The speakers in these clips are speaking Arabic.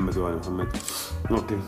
محمد وآل محمد. اوكي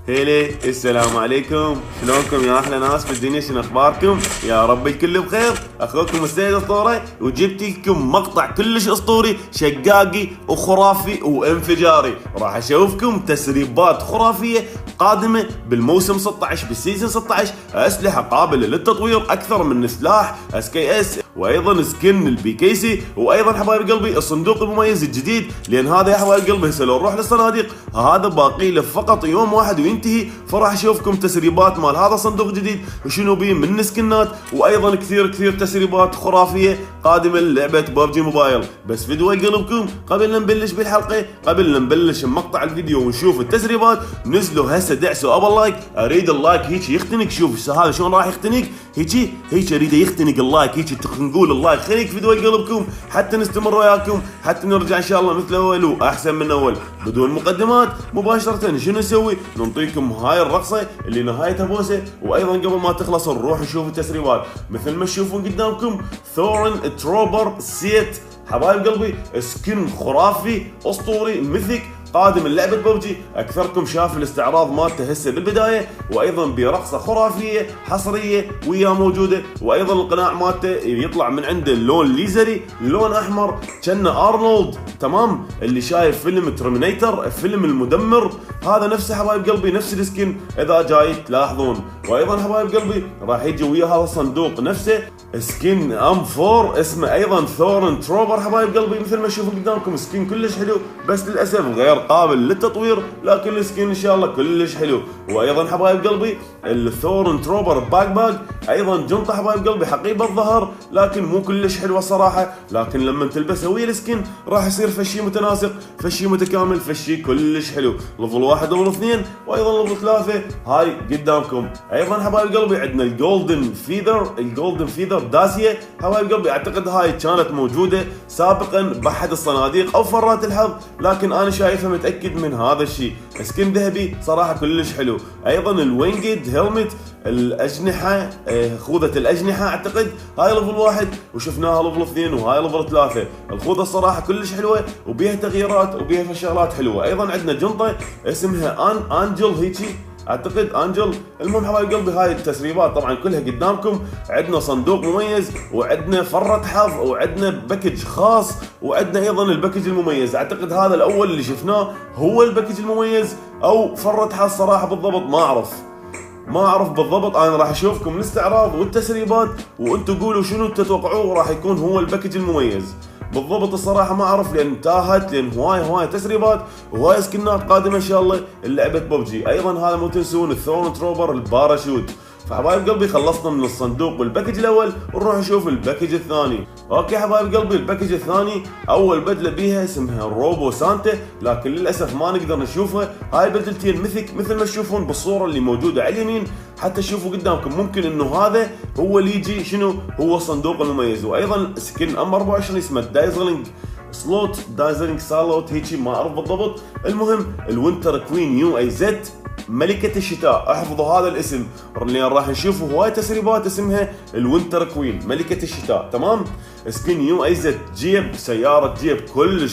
هيلي السلام عليكم، شلونكم يا احلى ناس بالدنيا؟ شنو اخباركم؟ يا رب الكل بخير. اخوكم السيد اسطوري، وجبت لكم مقطع كلش اسطوري شقاقي وخرافي وانفجاري. راح اشوفكم تسريبات خرافيه قادمه بالموسم 16 بالسيزون 16، اسلحه قابله للتطوير اكثر من سلاح SKS، وايضا سكن البي كي سي، وايضا حبايب قلبي الصندوق المميز الجديد، لان هذا يا حبايب قلبي هسه لو نروح للصناديق هذا باقي له فقط يوم واحد وينتهي. فراح اشوفكم تسريبات مال هذا الصندوق الجديد وشنو بيه من سكنات، وايضا كثير تسريبات خرافيه قادمه للعبه ببجي موبايل. بس فيديو قلبكم قبل لا نبلش بالحلقه، قبل لا نبلش مقطع الفيديو ونشوف التسريبات، نزلوا هسه دعسوا ابل لايك. اريد اللايك هيك يختنق. شوف هذا شلون راح يختنق، هيك اريد يختنق اللايك، هيك نقول اللايك خليك فيديو قلبكم حتى نستمر وياكم، حتى نرجع ان شاء الله مثل اول واحسن من اول. بدون مقدمات مباشره شنو نسوي؟ نعطيكم هاي الرقصه اللي نهايتها بوسه، وايضا قبل ما تخلص نروح نشوف التسريبات. مثل ما تشوفون قدامكم ثورن تروبر سيت حبايب قلبي، سكن خرافي اسطوري ميثيك قادم اللعبة ببجي. اكثركم شاف الاستعراض مالته هسه بالبدايه، وايضا برقصه خرافيه حصريه وياه موجوده، وايضا القناع مالته يطلع من عنده اللون ليزري، لون احمر كأنه ارنولد، تمام؟ اللي شايف فيلم ترمينيتر فيلم المدمر، هذا نفسه حبايب قلبي نفس السكن اذا جاي تلاحظون. وايضا حبايب قلبي راح يجي ويا هذا الصندوق نفسه سكين M4 اسمه ايضا ثورن تروبر حبايب قلبي. مثل ما تشوفون قدامكم سكين كلش حلو، بس للاسف غير قابل للتطوير، لكن السكين ان شاء الله كلش حلو. وايضا حبايب قلبي الثورن تروبر باك ايضا جنطه حبايب قلبي حقيبه الظهر، لكن مو كلش حلوه الصراحه، لكن لما تلبسها ويا السكين راح يصير فشي متناسق، فشي متكامل، فشي كلش حلو. ليفل 1 ليفل 2 وايضا ليفل 3 هاي قدامكم. ايضا حبايب قلبي عندنا الجولدن فيذر داسيه حبايب قلبي، اعتقد هاي كانت موجوده سابقا باحد الصناديق او فرات الحظ، لكن انا شايفها متاكد من هذا الشيء. سكن ذهبي صراحه كلش حلو. ايضا الوينجد هيلمت الاجنحه، خوذه الاجنحه اعتقد هاي ليفل 1 وشفناها ليفل 2 وهاي ليفل 3. الخوذه الصراحه كلش حلوه وبيها تغييرات وبيها شغلات حلوه. ايضا عندنا جنطه اسمها انجل هيجي اعتقد انجل. المهم حبايب قلبي هاي التسريبات طبعا كلها قدامكم. عندنا صندوق مميز، وعندنا فرة حظ، وعندنا باكج خاص، وعندنا ايضا الباكج المميز. اعتقد هذا الاول اللي شفناه هو الباكج المميز او فرة حظ، صراحه بالضبط ما اعرف بالضبط. انا راح اشوفكم الاستعراض والتسريبات وانتم قولوا شنو تتوقعوه راح يكون هو الباكج المميز بالضبط. الصراحه ما اعرف لان تاهت، لان هواي تسريبات وهواي سكنات قادمه ان شاء الله اللعبه ببجي. ايضا هذا مو تنسون الثورن تروبر الباراشوت. فحبايب قلبي خلصنا من الصندوق والباكج الاول ونروح نشوف الباكج الثاني. اوكي حبايب قلبي الباكج الثاني اول بدله بيها اسمها روبو سانتا، لكن للاسف ما نقدر نشوفها. هاي بدلتين ميثيك مثل ما تشوفون بالصوره اللي موجوده على اليمين، حتى تشوفوا قدامكم. ممكن انه هذا هو اللي يجي شنو هو الصندوق المميز. وايضا سكن M24 اسمه دايزلينج سالوت هيجي ما اعرف بالضبط. المهم الوينتر كوين UAZ ملكة الشتاء، احفظوا هذا الاسم لان راح نشوفوا هواي تسريبات اسمها الوينتر كوين ملكة الشتاء، تمام؟ سكين UAZ جيب، سيارة جيب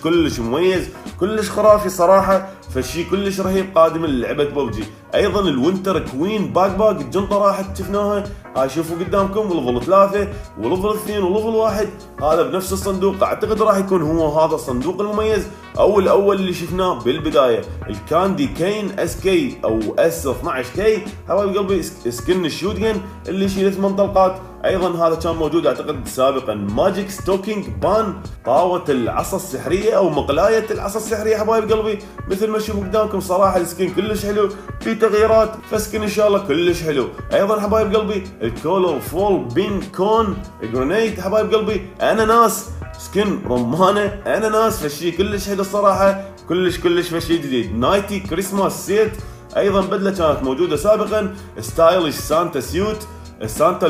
كلش مميز، كلش خرافي صراحة، فشي كلش رهيب قادم للعبة ببجي. ايضا الوينتر كوين باك الجنطة راحت شفناها، هاي شوفوا قدامكم ليفل 3 وليفل 2 وليفل 1. هذا بنفس الصندوق، اعتقد راح يكون هو هذا الصندوق المميز او الاول اللي شفناه بالبداية. الكاندي كين SK او S12K حبايب قلبي سكن الشوتجن اللي يشيل 8 طلقات. ايضا هذا كان موجود اعتقد سابقا ماجيك ستوكينج بان، طاوة العصا السحرية او مقلاية العصا السحرية حبايب قلبي. مثل ما تشوفوا قدامكم صراحة السكين كلش حلو، في تغييرات، فسكن ان شاء الله كلش حلو. ايضا حبايب قلبي الكولر فول بين كون جرينيد حبايب قلبي اناناس، سكن رمانة اناناس، فشي كلش حلو الصراحة، كلش فشي جديد. نايتي كريسماس سيت ايضا بدلة كانت موجودة سابقا، ستايلش سانتا سيوت، سانتا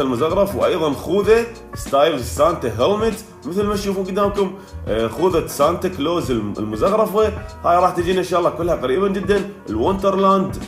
المزغرف، وايضا خوذه ستايل سانتا هيلمت مثل ما تشوفون قدامكم. خوذه سانتا كلوز المزغرفه هاي راح تجينا ان شاء الله كلها قريبا جدا.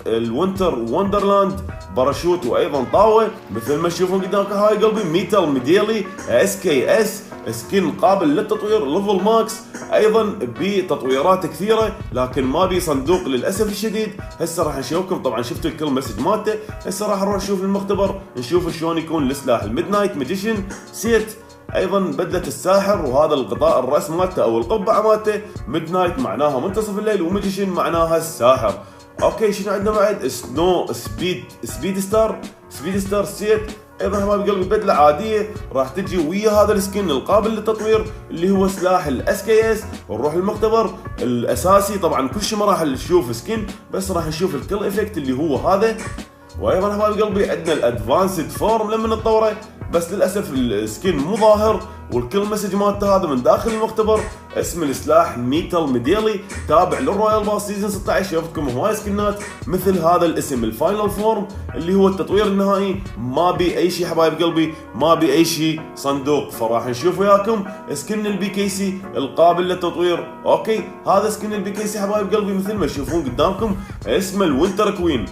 الوينتر وندرلاند باراشوت، وايضا طاوه مثل ما تشوفون قدامكم هاي قلبي. ميتال ميديلي SKS سكين قابل للتطوير ليفل ماكس، ايضا بتطويرات كثيره، لكن ما بي صندوق للاسف الشديد. هسه راح نشوفكم، طبعا شفتوا الكل مسج مالته، هسه راح نروح نشوف المختبر نشوف شلون يكون السلاح الميد نايت ماجيشن سيت، ايضا بدله الساحر، وهذا الغطاء الراس مالته او القبعه مالته. ميد نايت معناها منتصف الليل، وماجيشن معناها الساحر. اوكي شنو عندنا بعد؟ سنو سبيد ستار سيت، ايضا حبايب قلبي بدله عاديه راح تجي ويا هذا السكن القابل للتطوير اللي هو سلاح الاس كي اس. ونروح للمختبر الاساسي، طبعا كل شيء ما راح نشوف سكن، بس راح نشوف الكل افكت اللي هو هذا. وايضا حبايب قلبي عندنا الادفانسد فورم لما نتطوره، بس للاسف السكن مو ظاهر. والكل مسج مالته هذا من داخل المختبر. اسم السلاح ميتال ميديلي، تابع للرويال باس سيزون 16. شفتكم هواي سكنات مثل هذا الاسم الفاينل فورم اللي هو التطوير النهائي. ما بي اي شيء حبايب قلبي، ما بي اي شيء صندوق. فراح نشوف وياكم سكن البي كي سي القابل للتطوير. اوكي هذا سكن البي كي سي حبايب قلبي مثل ما تشوفون قدامكم، اسمه الوينتر كوين.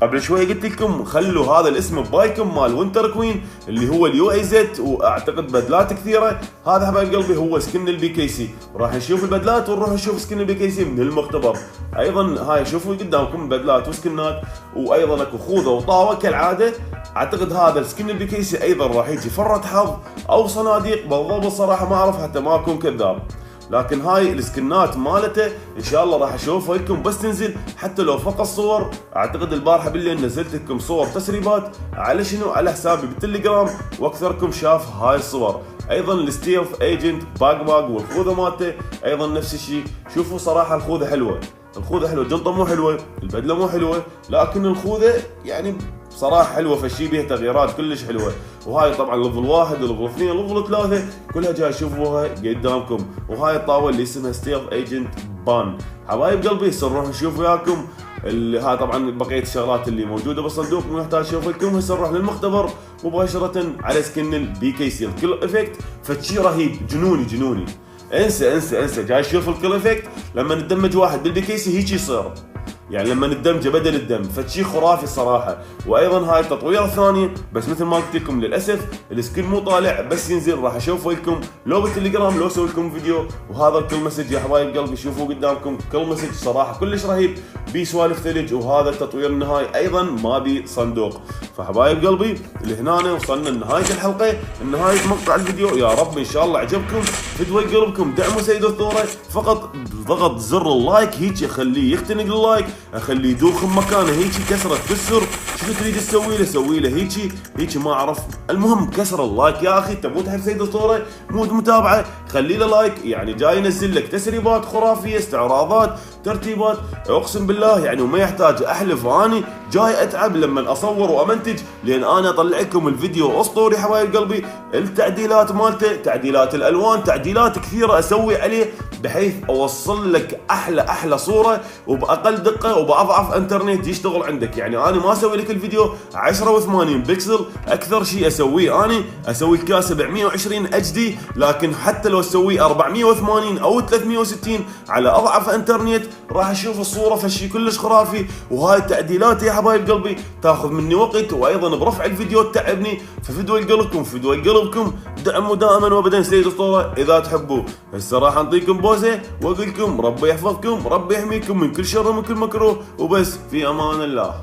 قبل شوي قلت لكم خلوا هذا الاسم ببايكم مال وينتر كوين اللي هو اليو اي زد، واعتقد بدلات كثيره. هذا حبايب قلبي هو سكن البي كي سي. راح نشوف البدلات ونروح نشوف سكن البي كي سي من المختبر. ايضا هاي شوفوا قدامكم بدلات وسكنات، وايضا اكو خوذه وطاوه كالعاده. اعتقد هذا السكن البي كي سي ايضا راح يجي فرة حظ او صناديق، بالضبط صراحه ما اعرف حتى ما اكون كذاب. لكن هاي السكنات مالته ان شاء الله راح اشوفها لكم بس تنزل، حتى لو فقط صور. اعتقد البارحه بالليل نزلت لكم صور تسريبات على شنو، على حسابي بالتليجرام، واكثركم شاف هاي الصور. ايضا الستيلث ايجنت باج والخوذه مالته ايضا نفس الشيء. شوفوا صراحه الخوذه حلوه، الجنطه مو حلوه، البدله مو حلوه، لكن الخوذه يعني بصراحه حلوه، فشي بيها تغييرات كلش حلوه. وهاي طبعا ليفل 1 وليفل 2 وليفل 3 كلها جاي تشوفوها قدامكم. وهاي الطاوله اللي اسمها ستيلث ايجنت بان. حبايب قلبي هسه نروح نشوف وياكم هاي طبعا بقيه الشغلات اللي موجوده بالصندوق، مو يحتاج اشوف لكم. هسه نروح للمختبر مباشره على سكن البي كي سي. الكل افكت فشي رهيب جنوني. انسى جاي تشوف الكل افكت لما ندمج واحد بالبي كي سي هيك يصير، يعني لما ندمجه بدل الدم، فشي خرافي الصراحه. وايضا هاي التطويره الثانيه، بس مثل ما قلت لكم للاسف السكن مو طالع، بس ينزل راح اشوفه لكم لو بالتليجرام لو اسوي لكم فيديو. وهذا الكل مسج يا حبايب قلبي، شوفوا قدامكم كل مسج صراحه كلش رهيب، بي سوالف ثلج. وهذا التطوير النهائي ايضا ما بي صندوق. فحبايب قلبي لهنا وصلنا لنهايه الحلقه، نهايه مقطع الفيديو. يا رب ان شاء الله عجبكم، فدوى قلبكم دعموا سيد الثوره، فقط ضغط زر اللايك هيك يخليه يختنق اللايك، اخليه يدوخ بمكانه هيك كسره تكسر. شنو تريد تسوي له؟ سوي له هيك ما اعرف. المهم كسر اللايك يا اخي، تبغوا تحب سيد الصوره مود متابعه خلي له لايك. يعني جاي ينزل لك تسريبات خرافيه، استعراضات، ترتيبات، اقسم بالله يعني وما يحتاج احلف. اني جاي اتعب لما اصور وامنتج، لان انا اطلع لكم الفيديو اسطوري حبايب قلبي. التعديلات مالته، تعديلات الالوان، تعديلات كثيره اسوي عليه بحيث اوصل لك احلى صوره وباقل دقه وباضعف انترنت يشتغل عندك. يعني انا ما اسوي لك الفيديو 10 و80 بكسل، اكثر شيء اسويه اني اسوي لك 720 اتش دي، لكن حتى لو اسويه 480 او 360 على اضعف انترنت راح اشوف الصوره فشي كلش خرافي. وهاي التعديلات يا حبايب قلبي تاخذ مني وقت، وايضا برفع الفيديو تتعبني. ففدوى قلبكم دعموا دائما وابدا سيد الصوره اذا تحبوا. هسه راح نعطيكم بوزه واقول لكم ربي يحفظكم، ربي يحميكم من كل شر ومن كل مكروه، وبس في امان الله.